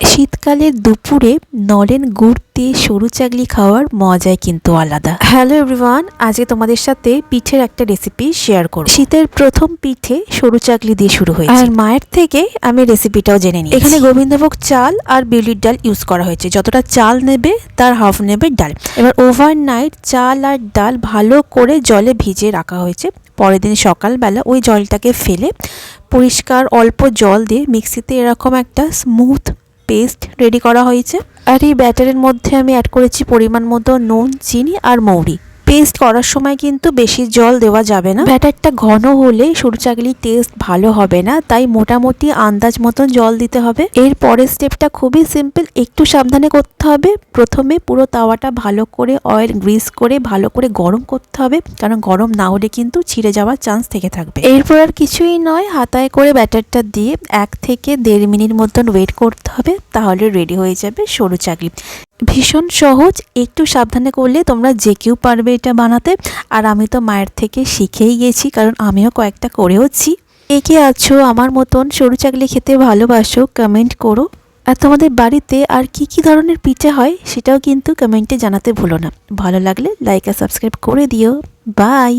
শীতকালের দুপুরে নলেন গুড় দিয়ে সরু চাকলি খাওয়ার মজাই কিন্তু আলাদা। হ্যালো এভরিওয়ান, আজকে তোমাদের সাথে পিঠের একটা রেসিপি শেয়ার করব। শীতের প্রথম পিঠে সরু চাকলি দিয়ে শুরু হয়েছে, আর মায়ের থেকে আমি রেসিপিটাও জেনে নিই। এখানে গোবিন্দভোগ চাল আর বিউলির ডাল ইউজ করা হয়েছে। যতটা চাল নেবে তার হাফ নেবে ডাল। এবার ওভারনাইট চাল আর ডাল ভালো করে জলে ভিজিয়ে রাখা হয়েছে। পরের দিন সকালবেলা ওই জলটাকে ফেলে পরিষ্কার অল্প জল দিয়ে মিক্সিতে এরকম একটা স্মুথ পেস্ট রেডি করা হয়েছে। আর এই ব্যাটারের মধ্যে আমি অ্যাড করেছি পরিমাণ মতো নুন, চিনি আর মৌরি। পেস্ট করার সময় কিন্তু বেশি জল দেওয়া যাবে না। ব্যাটারটা ঘন হলে সরু চাকলির টেস্ট ভালো হবে না, তাই মোটামুটি আন্দাজ মতন জল দিতে হবে। এর পরের স্টেপটা খুবই সিম্পল, একটু সাবধানে করতে হবে। প্রথমে পুরো তাওয়াটা ভালো করে অয়েল গ্রিস করে ভালো করে গরম করতে হবে, কারণ গরম না হলে কিন্তু ছিঁড়ে যাওয়ার চান্স থেকে থাকবে। এরপর আর কিছুই নয়, হাতায় করে ব্যাটারটা দিয়ে 1 থেকে 1.5 মিনিট মতন ওয়েট করতে হবে, তাহলে রেডি হয়ে যাবে সরু চাকলি। ভীষণ সহজ, একটু সাবধানে করলে তোমরা যে কেউ পারবে এটা বানাতে। আর আমি তো মায়ের থেকে শিখেই গেছি, কারণ আমিও কয়েকটা করেওছি। কে আছো আমার মতন সরু চাকলি খেতে ভালোবাসো, কমেন্ট করো। আর তোমাদের বাড়িতে আর কি ধরনের পিঠে হয় সেটাও কিন্তু কমেন্টে জানাতে ভুলো না। ভালো লাগলে লাইক আর সাবস্ক্রাইব করে দিও। বাই।